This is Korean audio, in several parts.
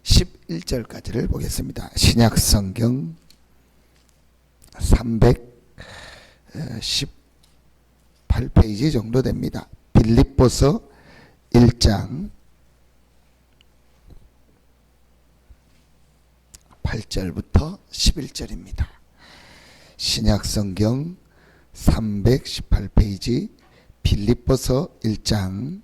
11절까지를 보겠습니다. 신약성경 318페이지 정도 됩니다. 빌립보서 1장 8절부터 11절입니다. 신약성경 318페이지 빌립보서 1장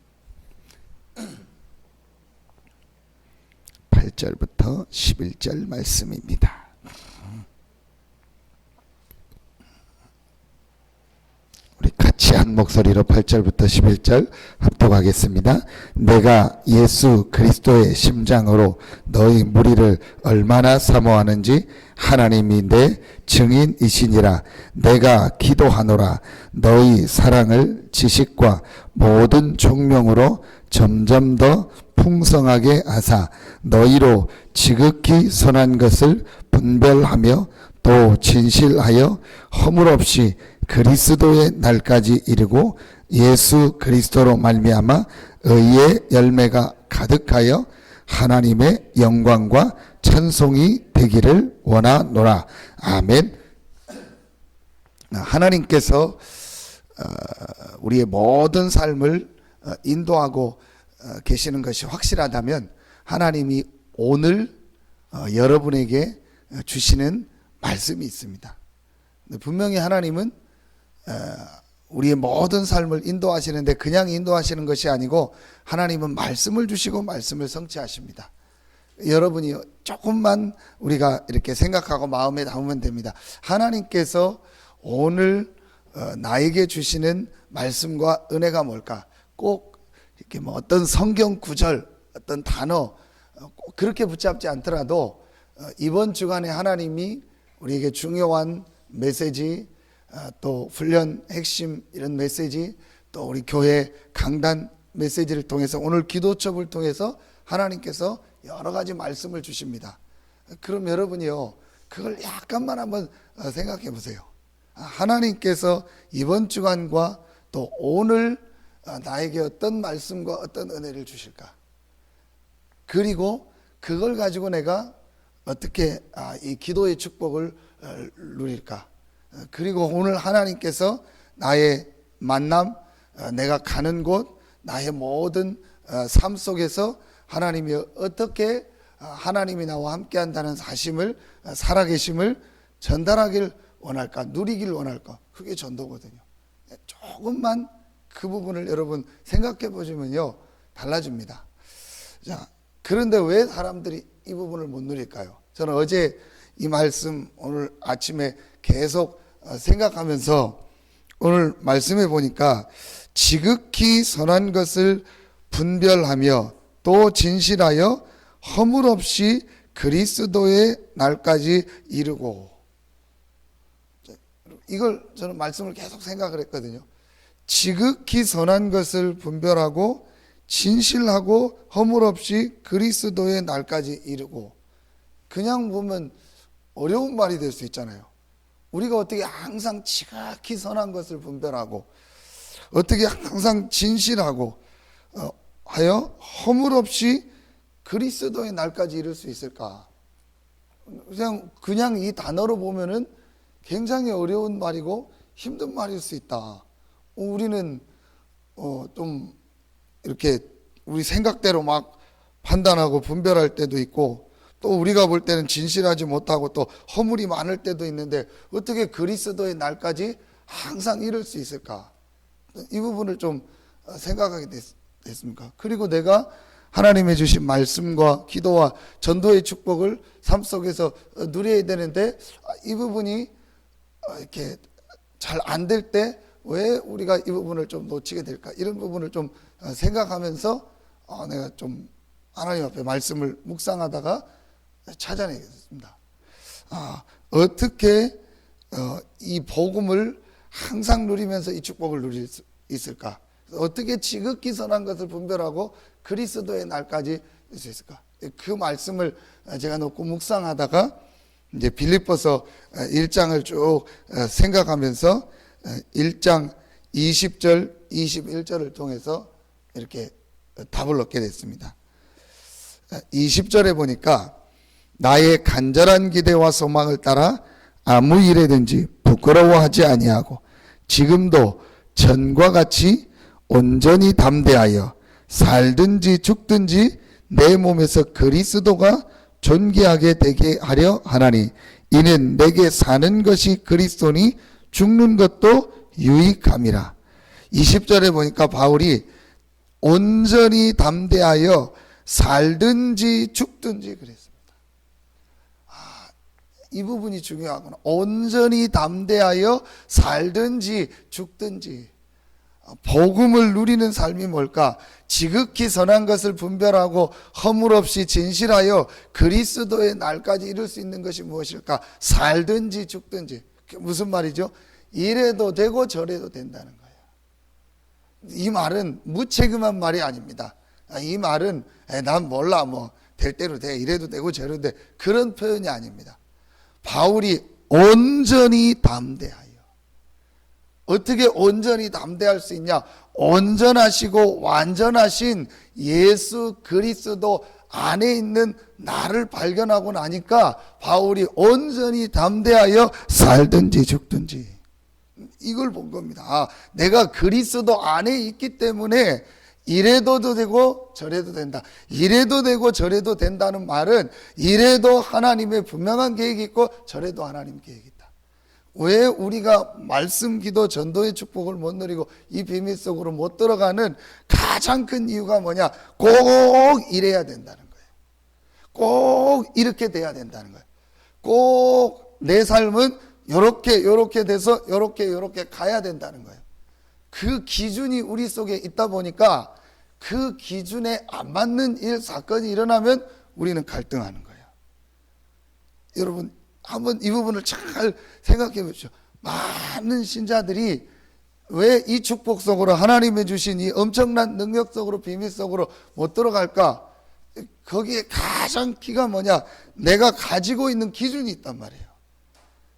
8절부터 11절 말씀입니다. 우리 같이 한 목소리로 8절부터 11절 합독하겠습니다. 내가 예수 그리스도의 심장으로 너희 무리를 얼마나 사모하는지 하나님이 내 증인이시니라. 내가 기도하노라. 너희 사랑을 지식과 모든 총명으로 점점 더 풍성하게 하사 너희로 지극히 선한 것을 분별하며 또 진실하여 허물없이 그리스도의 날까지 이르고 예수 그리스도로 말미암아 의의 열매가 가득하여 하나님의 영광과 찬송이 되기를 원하노라. 아멘. 하나님께서 우리의 모든 삶을 인도하고 계시는 것이 확실하다면 하나님이 오늘 여러분에게 주시는 말씀이 있습니다. 분명히 하나님은 우리의 모든 삶을 인도하시는데 그냥 인도하시는 것이 아니고 하나님은 말씀을 주시고 말씀을 성취하십니다. 여러분이 조금만 우리가 이렇게 생각하고 마음에 담으면 됩니다. 하나님께서 오늘 나에게 주시는 말씀과 은혜가 뭘까? 꼭 이렇게 뭐 어떤 성경 구절, 어떤 단어 그렇게 붙잡지 않더라도 이번 주간에 하나님이 우리에게 중요한 메시지, 또 훈련 핵심 이런 메시지, 또 우리 교회 강단 메시지를 통해서 오늘 기도첩을 통해서 하나님께서 여러 가지 말씀을 주십니다. 그럼 여러분이요, 그걸 약간만 한번 생각해 보세요. 하나님께서 이번 주간과 또 오늘 나에게 어떤 말씀과 어떤 은혜를 주실까? 그리고 그걸 가지고 내가 어떻게 이 기도의 축복을 누릴까? 그리고 오늘 하나님께서 나의 만남, 내가 가는 곳, 나의 모든 삶 속에서 하나님이 어떻게 하나님이 나와 함께 한다는 사심을, 살아계심을 전달하길 원할까? 누리길 원할까? 그게 전도거든요. 조금만 그 부분을 여러분 생각해 보시면요, 달라집니다. 자, 그런데 왜 사람들이 이 부분을 못 누릴까요? 저는 어제 이 말씀 오늘 아침에 계속 생각하면서 오늘 말씀해 보니까 지극히 선한 것을 분별하며 또 진실하여 허물 없이 그리스도의 날까지 이르고, 이걸 저는 말씀을 계속 생각을 했거든요. 지극히 선한 것을 분별하고 진실하고 허물 없이 그리스도의 날까지 이르고, 그냥 보면 어려운 말이 될 수 있잖아요. 우리가 어떻게 항상 지극히 선한 것을 분별하고 어떻게 항상 진실하고 하여 허물 없이 그리스도의 날까지 이룰 수 있을까? 그냥 이 단어로 보면은 굉장히 어려운 말이고 힘든 말일 수 있다. 우리는 좀 이렇게 우리 생각대로 막 판단하고 분별할 때도 있고, 또 우리가 볼 때는 진실하지 못하고 또 허물이 많을 때도 있는데 어떻게 그리스도의 날까지 항상 이룰 수 있을까? 이 부분을 좀 생각하게 됐습니까? 그리고 내가 하나님의 주신 말씀과 기도와 전도의 축복을 삶 속에서 누려야 되는데 이 부분이 이렇게 잘 안 될 때 왜 우리가 이 부분을 좀 놓치게 될까? 이런 부분을 좀 생각하면서 내가 좀 하나님 앞에 말씀을 묵상하다가 찾아내겠습니다. 어떻게 이 복음을 항상 누리면서 이 축복을 누릴 수 있을까? 어떻게 지극히 선한 것을 분별하고 그리스도의 날까지 할 수 있을까? 그 말씀을 제가 놓고 묵상하다가 이제 빌립보서 1장을 쭉 생각하면서 1장 20절, 21절을 통해서 이렇게 답을 얻게 됐습니다. 20절에 보니까 나의 간절한 기대와 소망을 따라 아무 일에든지 부끄러워하지 아니하고 지금도 전과 같이 온전히 담대하여 살든지 죽든지 내 몸에서 그리스도가 존귀하게 되게 하려 하나니 이는 내게 사는 것이 그리스도니 죽는 것도 유익함이라. 20절에 보니까 바울이 온전히 담대하여 살든지 죽든지 그랬습니다. 이 부분이 중요하구나. 온전히 담대하여 살든지 죽든지. 복음을 누리는 삶이 뭘까? 지극히 선한 것을 분별하고 허물 없이 진실하여 그리스도의 날까지 이룰 수 있는 것이 무엇일까? 살든지 죽든지. 무슨 말이죠? 이래도 되고 저래도 된다는 거예요. 이 말은 무책임한 말이 아닙니다. 이 말은 난 몰라 뭐 될 대로 돼, 이래도 되고 저래도 돼, 그런 표현이 아닙니다. 바울이 온전히 담대하여. 어떻게 온전히 담대할 수 있냐? 온전하시고 완전하신 예수 그리스도 안에 있는 나를 발견하고 나니까 바울이 온전히 담대하여 살든지 죽든지 이걸 본 겁니다. 내가 그리스도 안에 있기 때문에 이래도 되고 저래도 된다. 이래도 되고 저래도 된다는 말은 이래도 하나님의 분명한 계획이 있고 저래도 하나님 계획이 있다. 왜 우리가 말씀, 기도, 전도의 축복을 못 누리고 이 비밀 속으로 못 들어가는 가장 큰 이유가 뭐냐? 꼭 이래야 된다는 거예요. 꼭 이렇게 돼야 된다는 거예요. 꼭 내 삶은 요렇게 돼서 요렇게 가야 된다는 거예요. 그 기준이 우리 속에 있다 보니까 그 기준에 안 맞는 일, 사건이 일어나면 우리는 갈등하는 거예요. 여러분 한번 이 부분을 잘 생각해 보십시오. 많은 신자들이 왜 이 축복 속으로 하나님이 주신 이 엄청난 능력 속으로 비밀 속으로 못 들어갈까? 거기에 가장 키가 뭐냐? 내가 가지고 있는 기준이 있단 말이에요.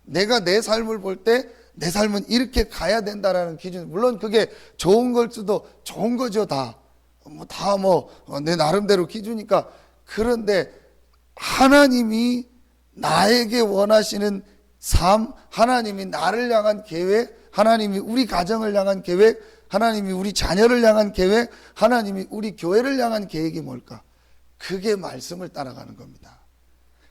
내가 내 삶을 볼 때 내 삶은 이렇게 가야 된다라는 기준. 물론 그게 좋은 걸 수도 좋은 거죠. 내 나름대로 기준이니까. 그런데 하나님이 나에게 원하시는 삶, 하나님이 나를 향한 계획, 하나님이 우리 가정을 향한 계획, 하나님이 우리 자녀를 향한 계획, 하나님이 우리 교회를 향한 계획이 뭘까? 그게 말씀을 따라가는 겁니다.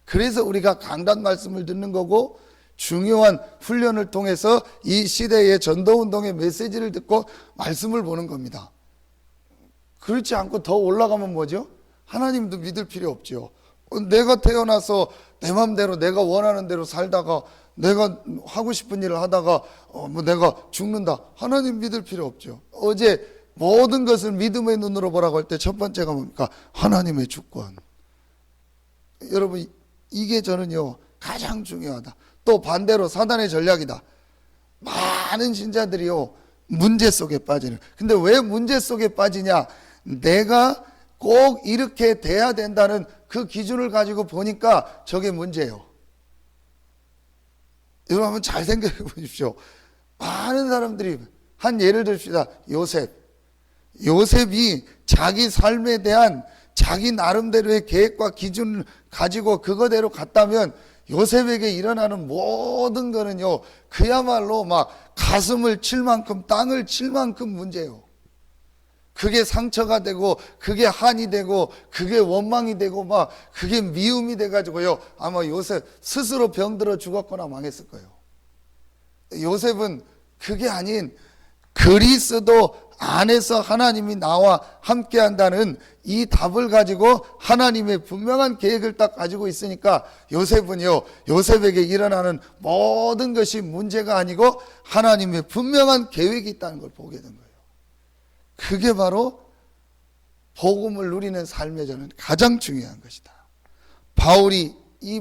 그래서 우리가 강단 말씀을 듣는 거고 중요한 훈련을 통해서 이 시대의 전도운동의 메시지를 듣고 말씀을 보는 겁니다. 그렇지 않고 더 올라가면 뭐죠? 하나님도 믿을 필요 없죠. 내가 태어나서 내 맘대로 내가 원하는 대로 살다가 내가 하고 싶은 일을 하다가 내가 죽는다. 하나님 믿을 필요 없죠. 어제 모든 것을 믿음의 눈으로 보라고 할 때 첫 번째가 뭡니까? 하나님의 주권. 여러분 이게 저는요 가장 중요하다. 또 반대로 사단의 전략이다. 많은 신자들이요 문제 속에 빠지는. 근데 왜 문제 속에 빠지냐? 내가 꼭 이렇게 돼야 된다는 그 기준을 가지고 보니까 저게 문제예요. 여러분 한번 잘 생각해 보십시오. 많은 사람들이 한 예를 듭시다. 요셉이 자기 삶에 대한 자기 나름대로의 계획과 기준을 가지고 그거대로 갔다면 요셉에게 일어나는 모든 거는요 그야말로 막 가슴을 칠 만큼 땅을 칠 만큼 문제예요. 그게 상처가 되고 그게 한이 되고 그게 원망이 되고 막 그게 미움이 돼가지고요 아마 요셉 스스로 병들어 죽었거나 망했을 거예요. 요셉은 그게 아닌 그리스도 안에서 하나님이 나와 함께 한다는 이 답을 가지고 하나님의 분명한 계획을 딱 가지고 있으니까 요셉에게 일어나는 모든 것이 문제가 아니고 하나님의 분명한 계획이 있다는 걸 보게 된 거예요. 그게 바로 복음을 누리는 삶의 저는 가장 중요한 것이다. 바울이 이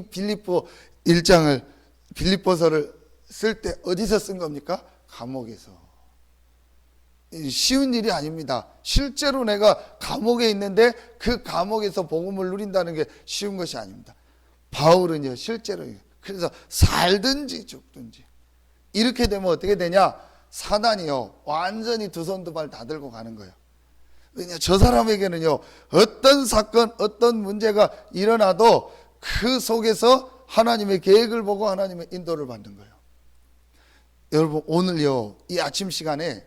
빌립보서를 쓸 때 어디서 쓴 겁니까? 감옥에서. 쉬운 일이 아닙니다. 실제로 내가 감옥에 있는데 그 감옥에서 복음을 누린다는 게 쉬운 것이 아닙니다. 바울은요 실제로 그래서 살든지 죽든지 이렇게 되면 어떻게 되냐? 사단이요 완전히 두 손 두 발 다 들고 가는 거예요. 왜냐, 저 사람에게는요, 어떤 사건, 어떤 문제가 일어나도 그 속에서 하나님의 계획을 보고 하나님의 인도를 받는 거예요. 여러분, 오늘요, 이 아침 시간에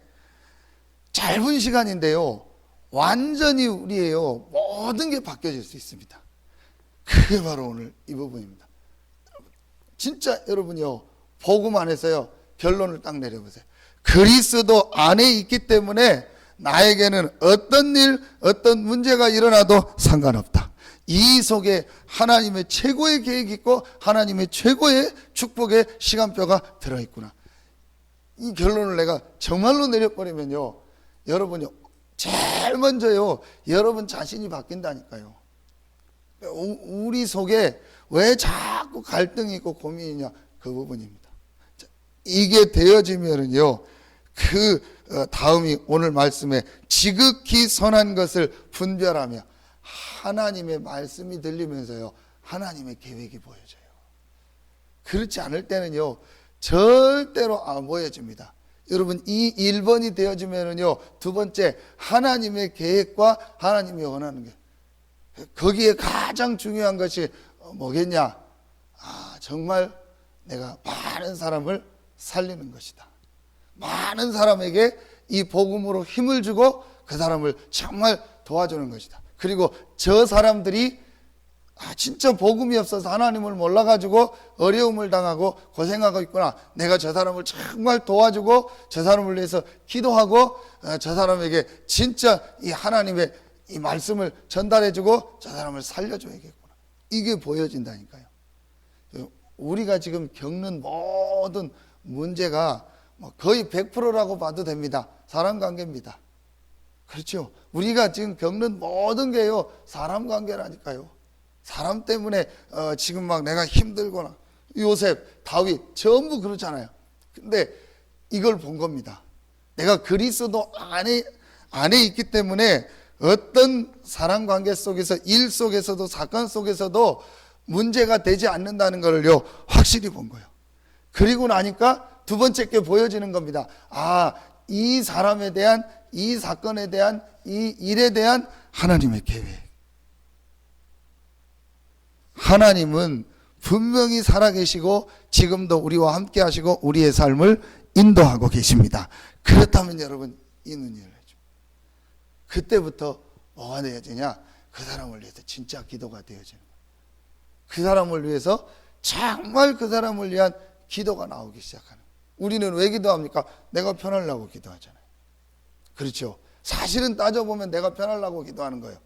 짧은 시간인데요, 완전히 우리의요, 모든 게 바뀌어질 수 있습니다. 그게 바로 오늘 이 부분입니다. 진짜 여러분요, 복음 안에서요, 결론을 딱 내려보세요. 그리스도 안에 있기 때문에 나에게는 어떤 일, 어떤 문제가 일어나도 상관없다. 이 속에 하나님의 최고의 계획이 있고 하나님의 최고의 축복의 시간표가 들어있구나. 이 결론을 내가 정말로 내려버리면요, 여러분요, 제일 먼저요, 여러분 자신이 바뀐다니까요. 우리 속에 왜 자꾸 갈등이 있고 고민이냐, 그 부분입니다. 이게 되어지면은요, 그 다음이 오늘 말씀에 지극히 선한 것을 분별하며 하나님의 말씀이 들리면서요, 하나님의 계획이 보여져요. 그렇지 않을 때는요, 절대로 안 보여집니다. 여러분, 이 1번이 되어지면은요, 두 번째, 하나님의 계획과 하나님이 원하는 게, 거기에 가장 중요한 것이 뭐겠냐? 정말 내가 많은 사람을 살리는 것이다. 많은 사람에게 이 복음으로 힘을 주고 그 사람을 정말 도와주는 것이다. 그리고 저 사람들이 진짜 복음이 없어서 하나님을 몰라가지고 어려움을 당하고 고생하고 있구나. 내가 저 사람을 정말 도와주고 저 사람을 위해서 기도하고 저 사람에게 진짜 이 하나님의 이 말씀을 전달해주고 저 사람을 살려줘야겠구나. 이게 보여진다니까요. 우리가 지금 겪는 모든 문제가 거의 100%라고 봐도 됩니다. 사람 관계입니다. 그렇죠. 우리가 지금 겪는 모든 게요, 사람 관계라니까요. 사람 때문에 지금 막 내가 힘들거나, 요셉, 다윗 전부 그렇잖아요. 근데 이걸 본 겁니다. 내가 그리스도 안에 있기 때문에 어떤 사람 관계 속에서, 일 속에서도, 사건 속에서도 문제가 되지 않는다는 걸요, 확실히 본 거예요. 그리고 나니까 두 번째 게 보여지는 겁니다. 이 사람에 대한, 이 사건에 대한, 이 일에 대한 하나님의 계획. 하나님은 분명히 살아계시고 지금도 우리와 함께 하시고 우리의 삶을 인도하고 계십니다. 그렇다면 여러분, 이 눈이 열려죠. 그때부터 뭐가 되어지냐? 그 사람을 위해서 진짜 기도가 되어지는 거예요. 그 사람을 위해서 정말 그 사람을 위한 기도가 나오기 시작하는 거예요. 우리는 왜 기도합니까? 내가 편하려고 기도하잖아요. 그렇죠. 사실은 따져보면 내가 편하려고 기도하는 거예요.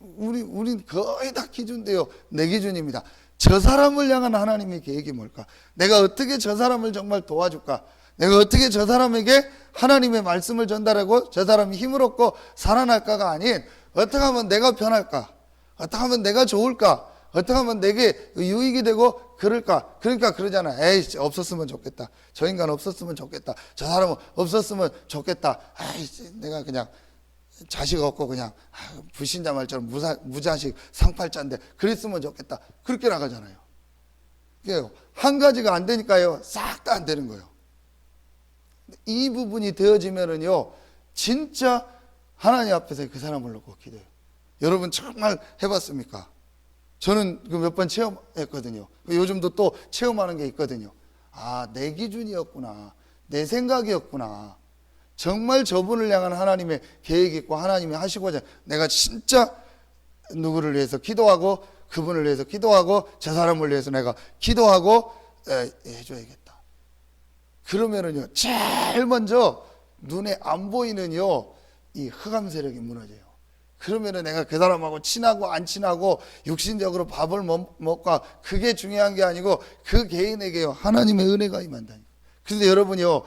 우린 거의 다 기준돼요. 내 기준입니다. 저 사람을 향한 하나님의 계획이 뭘까? 내가 어떻게 저 사람을 정말 도와줄까? 내가 어떻게 저 사람에게 하나님의 말씀을 전달하고 저 사람이 힘을 얻고 살아날까가 아닌, 어떻게 하면 내가 편할까? 어떻게 하면 내가 좋을까? 어떻게 하면 내게 유익이 되고 그럴까? 그러니까 그러잖아. 에이, 없었으면 좋겠다. 저 인간 없었으면 좋겠다. 저 사람은 없었으면 좋겠다. 내가 그냥 자식 없고 그냥 불신자 말처럼 무자식 상팔자인데 그랬으면 좋겠다. 그렇게 나가잖아요. 그게요, 한 가지가 안 되니까요, 싹 다 안 되는 거예요. 이 부분이 되어지면은요, 진짜 하나님 앞에서 그 사람을 놓고 기도해요. 여러분 정말 해봤습니까? 저는 그 몇 번 체험했거든요. 요즘도 또 체험하는 게 있거든요. 내 기준이었구나. 내 생각이었구나. 정말 저분을 향한 하나님의 계획이 있고 하나님이 하시고자 내가 진짜 누구를 위해서 기도하고 그분을 위해서 기도하고 저 사람을 위해서 내가 기도하고 해줘야겠다. 그러면은요, 제일 먼저 눈에 안 보이는요, 이 흑암 세력이 무너져요. 그러면은 내가 그 사람하고 친하고 안 친하고 육신적으로 밥을 먹고 그게 중요한 게 아니고 그 개인에게요, 하나님의 은혜가 임한다니까. 그런데 여러분요,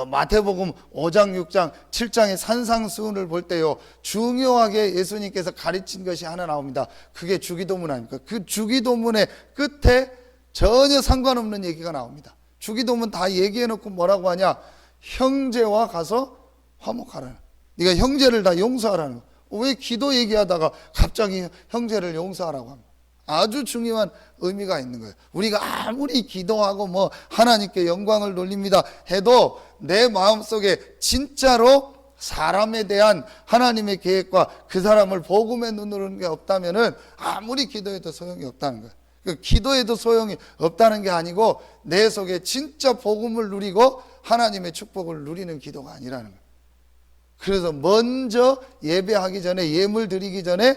마태복음 5장, 6장, 7장의 산상수훈을 볼 때요, 중요하게 예수님께서 가르친 것이 하나 나옵니다. 그게 주기도문 아닙니까? 그 주기도문의 끝에 전혀 상관없는 얘기가 나옵니다. 주기도문 다 얘기해놓고 뭐라고 하냐? 형제와 가서 화목하라는, 네가 형제를 다 용서하라는 거. 왜 기도 얘기하다가 갑자기 형제를 용서하라고 합니까? 아주 중요한 의미가 있는 거예요. 우리가 아무리 기도하고 뭐 하나님께 영광을 돌립니다 해도 내 마음속에 진짜로 사람에 대한 하나님의 계획과 그 사람을 복음의 눈으로 보는 게 없다면은 아무리 기도해도 소용이 없다는 거예요. 그 기도해도 소용이 없다는 게 아니고 내 속에 진짜 복음을 누리고 하나님의 축복을 누리는 기도가 아니라는 거예요. 그래서 먼저 예배하기 전에, 예물 드리기 전에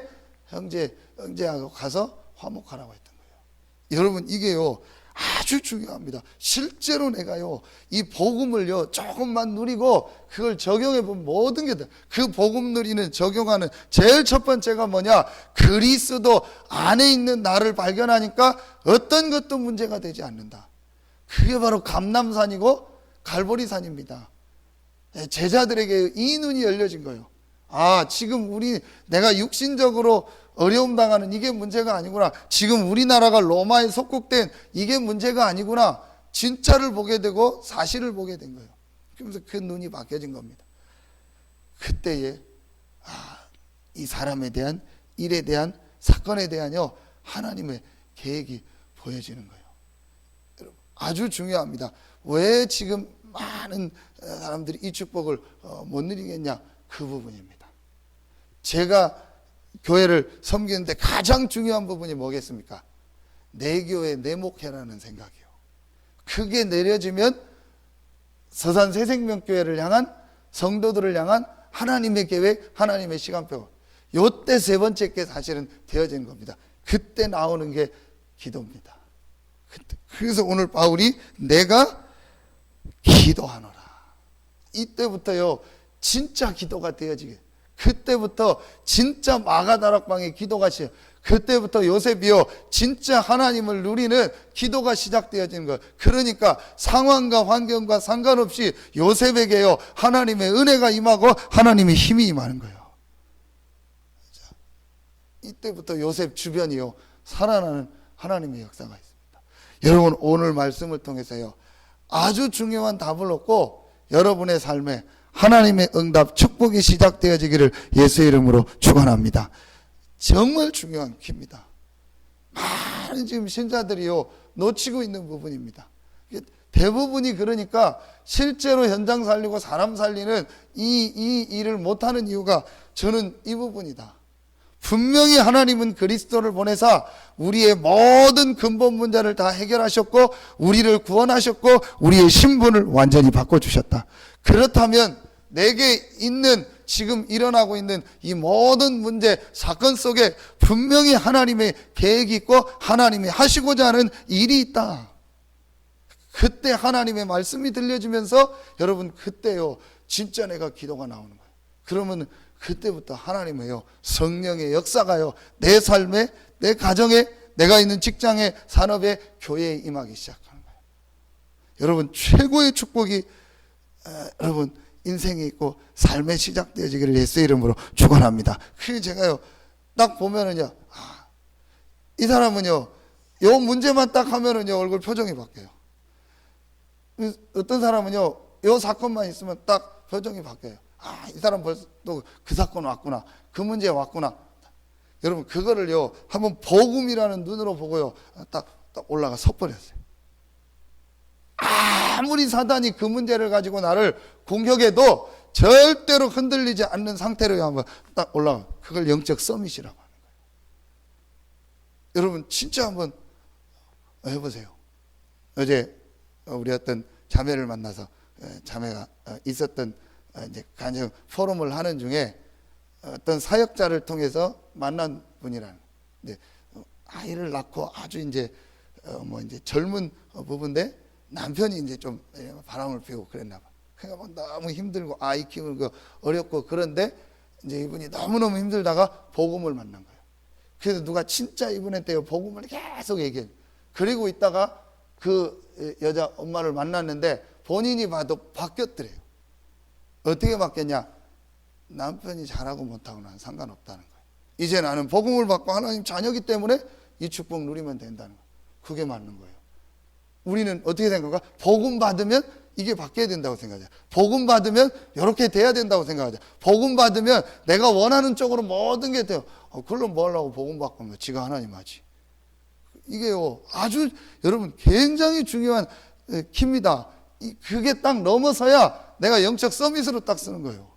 형제하고 가서 화목하라고 했던 거예요. 여러분, 이게요 아주 중요합니다. 실제로 내가요 이 복음을요 조금만 누리고 그걸 적용해 보면 모든 게 다, 그 복음 누리는, 적용하는 제일 첫 번째가 뭐냐, 그리스도 안에 있는 나를 발견하니까 어떤 것도 문제가 되지 않는다. 그게 바로 감람산이고 갈보리산입니다. 제자들에게 이 눈이 열려진 거예요. 아, 지금 내가 육신적으로 어려움 당하는 이게 문제가 아니구나. 지금 우리나라가 로마에 속국된 이게 문제가 아니구나. 진짜를 보게 되고 사실을 보게 된 거예요. 그러면서 그 눈이 바뀌어진 겁니다. 그때에 이 사람에 대한, 일에 대한, 사건에 대한요 하나님의 계획이 보여지는 거예요. 여러분, 아주 중요합니다. 왜 지금 많은 사람들이 이 축복을 못 누리겠냐? 그 부분입니다. 제가 교회를 섬기는데 가장 중요한 부분이 뭐겠습니까? 내 교회, 내 목회라는 생각이요. 그게 내려지면 서산 새생명교회를 향한, 성도들을 향한 하나님의 계획, 하나님의 시간표, 요때 세 번째 게 사실은 되어지는 겁니다. 그때 나오는 게 기도입니다. 그래서 오늘 바울이 내가 기도하노라, 이때부터요 진짜 기도가 되어지게, 그때부터 진짜 마가다락방의 기도가 시작, 그때부터 요셉이요 진짜 하나님을 누리는 기도가 시작되어지는 거예요. 그러니까 상황과 환경과 상관없이 요셉에게요 하나님의 은혜가 임하고 하나님의 힘이 임하는 거예요. 이때부터 요셉 주변이요 살아나는 하나님의 역사가 있습니다. 여러분, 오늘 말씀을 통해서요 아주 중요한 답을 얻고 여러분의 삶에 하나님의 응답, 축복이 시작되어지기를 예수의 이름으로 축원합니다. 정말 중요한 키입니다. 많은 지금 신자들이요 놓치고 있는 부분입니다. 대부분이 그러니까 실제로 현장 살리고 사람 살리는 이 일을 못하는 이유가 저는 이 부분이다. 분명히 하나님은 그리스도를 보내사 우리의 모든 근본 문제를 다 해결하셨고 우리를 구원하셨고 우리의 신분을 완전히 바꿔주셨다. 그렇다면 내게 있는, 지금 일어나고 있는 이 모든 문제, 사건 속에 분명히 하나님의 계획이 있고 하나님이 하시고자 하는 일이 있다. 그때 하나님의 말씀이 들려지면서 여러분 그때요 진짜 내가 기도가 나오는 거예요. 그러면 그때부터 하나님의요 성령의 역사가요 내 삶에, 내 가정에, 내가 있는 직장에, 산업에, 교회에 임하기 시작하는 거예요. 여러분, 최고의 축복이 여러분 인생에 있고 삶에 시작되어지기를 예수의 이름으로 축원합니다. 그게 제가요 딱 보면은요 이 사람은요 요 문제만 딱 하면은요 얼굴 표정이 바뀌어요. 어떤 사람은요 요 사건만 있으면 딱 표정이 바뀌어요. 이 사람 벌써 또 그 사건 왔구나, 그 문제 왔구나. 여러분 그거를요 한번 복음이라는 눈으로 보고요 딱 올라가 섰버렸어요. 아무리 사단이 그 문제를 가지고 나를 공격해도 절대로 흔들리지 않는 상태로 한번 딱 올라가, 그걸 영적 서밋이라고 하는 거예요. 여러분 진짜 한번 해보세요. 어제 우리 어떤 자매를 만나서 자매가 있었던 이제 간증 포럼을 하는 중에 어떤 사역자를 통해서 만난 분이라는, 아이를 낳고 아주 이제 이제 젊은 부부인데 남편이 이제 좀 바람을 피우고 그랬나 봐. 그러니까 막 너무 힘들고 아이 키우고 어렵고 그런데 이제 이분이 너무너무 힘들다가 복음을 만난 거예요. 그래서 누가 진짜 이분한테 복음을 계속 얘기해요. 그리고 있다가 그 여자 엄마를 만났는데 본인이 봐도 바뀌었더래요. 어떻게 바뀌었냐? 남편이 잘하고 못하고 난 상관없다는 거예요. 이제 나는 복음을 받고 하나님 자녀이기 때문에 이 축복 누리면 된다는 거예요. 그게 맞는 거예요. 우리는 어떻게 생각할까? 복음 받으면 이게 바뀌어야 된다고 생각하자. 복음 받으면 이렇게 돼야 된다고 생각하자. 복음 받으면 내가 원하는 쪽으로 모든 게 돼요. 그럼 뭐 하려고 복음 받고 뭐 지가 하나님 하지. 이게요 아주 여러분 굉장히 중요한 키입니다. 그게 딱 넘어서야 내가 영적 서밋으로 딱 쓰는 거예요.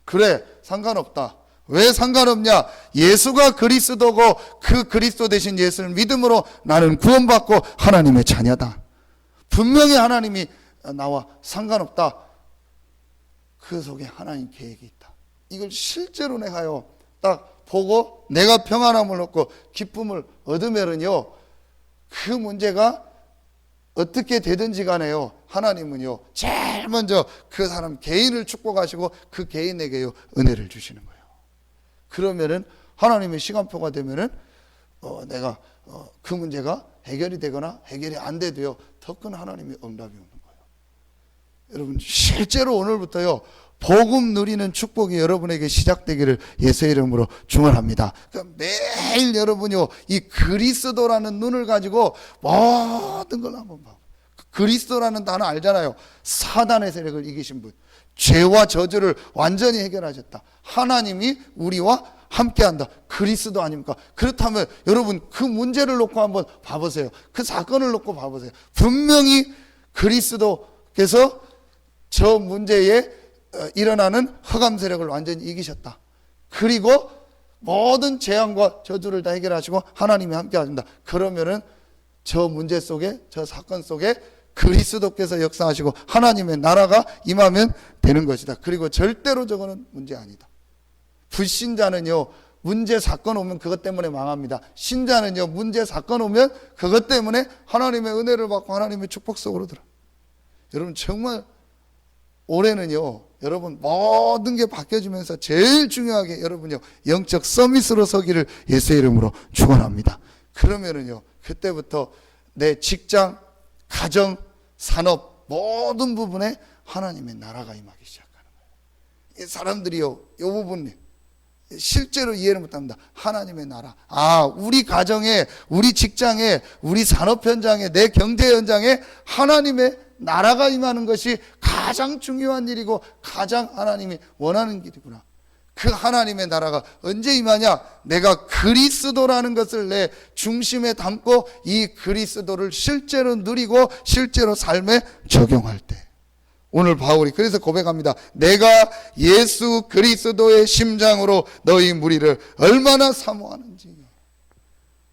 그래, 상관없다. 왜 상관없냐? 예수가 그리스도고 그 그리스도 되신 예수를 믿음으로 나는 구원받고 하나님의 자녀다. 분명히 하나님이 나와 상관없다. 그 속에 하나님 계획이 있다. 이걸 실제로 내가요 딱 보고 내가 평안함을 얻고 기쁨을 얻으면은요, 그 문제가 어떻게 되든지 간에요, 하나님은요 제일 먼저 그 사람 개인을 축복하시고 그 개인에게요 은혜를 주시는 거예요. 그러면은 하나님의 시간표가 되면은 내가 그 문제가 해결이 되거나 해결이 안 돼도요 더 큰 하나님의 응답이 오는 거예요. 여러분, 실제로 오늘부터요 복음 누리는 축복이 여러분에게 시작되기를 예수의 이름으로 축원합니다. 그러니까 매일 여러분요 이 그리스도라는 눈을 가지고 모든 걸 한번 봐. 그리스도라는 단어 알잖아요. 사단의 세력을 이기신 분, 죄와 저주를 완전히 해결하셨다. 하나님이 우리와 함께한다. 그리스도 아닙니까? 그렇다면 여러분 그 문제를 놓고 한번 봐보세요. 그 사건을 놓고 봐보세요. 분명히 그리스도께서 저 문제에 일어나는 흑암 세력을 완전히 이기셨다. 그리고 모든 재앙과 저주를 다 해결하시고 하나님이 함께 하신다. 그러면은 저 문제 속에, 저 사건 속에 그리스도께서 역사하시고 하나님의 나라가 임하면 되는 것이다. 그리고 절대로 저거는 문제 아니다. 불신자는요 문제 사건 오면 그것 때문에 망합니다. 신자는요 문제 사건 오면 그것 때문에 하나님의 은혜를 받고 하나님의 축복 속으로 들어. 여러분 정말 올해는요 여러분 모든 게 바뀌어지면서 제일 중요하게 여러분요 영적 서밋으로 서기를 예수의 이름으로 축원합니다. 그러면은요 그때부터 내 직장, 가정, 산업 모든 부분에 하나님의 나라가 임하기 시작하는 거예요. 이 사람들이요 이 부분 실제로 이해를 못합니다. 하나님의 나라, 우리 가정에, 우리 직장에, 우리 산업 현장에, 내 경제 현장에 하나님의 나라가 임하는 것이 가장 중요한 일이고 가장 하나님이 원하는 길이구나. 그 하나님의 나라가 언제 임하냐? 내가 그리스도라는 것을 내 중심에 담고 이 그리스도를 실제로 누리고 실제로 삶에 적용할 때. 오늘 바울이 그래서 고백합니다. 내가 예수 그리스도의 심장으로 너희 무리를 얼마나 사모하는지.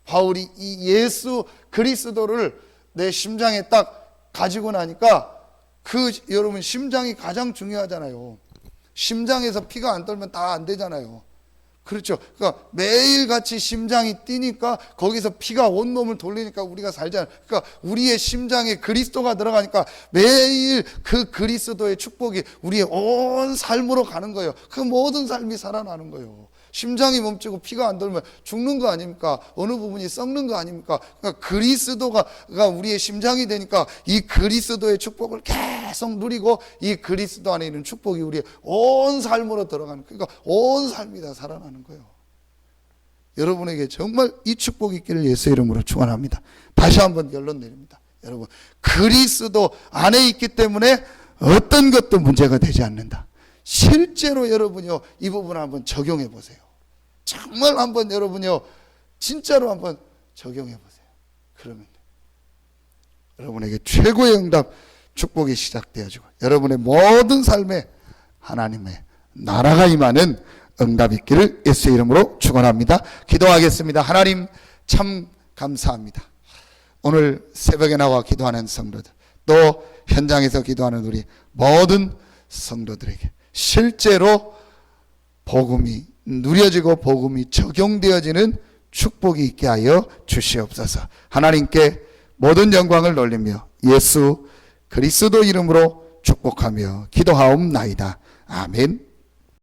바울이 이 예수 그리스도를 내 심장에 딱 가지고 나니까 여러분 심장이 가장 중요하잖아요. 심장에서 피가 안 떨면 다 안 되잖아요. 그렇죠. 그러니까 매일같이 심장이 뛰니까 거기서 피가 온몸을 돌리니까 우리가 살잖아요. 그러니까 우리의 심장에 그리스도가 들어가니까 매일 그 그리스도의 축복이 우리의 온 삶으로 가는 거예요. 그 모든 삶이 살아나는 거예요. 심장이 멈추고 피가 안 돌면 죽는 거 아닙니까? 어느 부분이 썩는 거 아닙니까? 그러니까 그리스도가 우리의 심장이 되니까 이 그리스도의 축복을 계속 누리고 이 그리스도 안에 있는 축복이 우리의 온 삶으로 들어가는, 그러니까 온 삶이 다 살아나는 거예요. 여러분에게 정말 이 축복이 있기를 예수의 이름으로 축원합니다. 다시 한번 결론 내립니다. 여러분, 그리스도 안에 있기 때문에 어떤 것도 문제가 되지 않는다. 실제로 여러분요 이 부분을 한번 적용해 보세요. 정말 한번 여러분요 진짜로 한번 적용해 보세요. 그러면 여러분에게 최고의 응답, 축복이 시작되어지고 여러분의 모든 삶에 하나님의 나라가 임하는 응답이 있기를 예수의 이름으로 축원합니다. 기도하겠습니다. 하나님 참 감사합니다. 오늘 새벽에 나와 기도하는 성도들, 또 현장에서 기도하는 우리 모든 성도들에게 실제로 복음이 누려지고 복음이 적용되어지는 축복이 있게 하여 주시옵소서. 하나님께 모든 영광을 돌리며 예수 그리스도 이름으로 축복하며 기도하옵나이다. 아멘.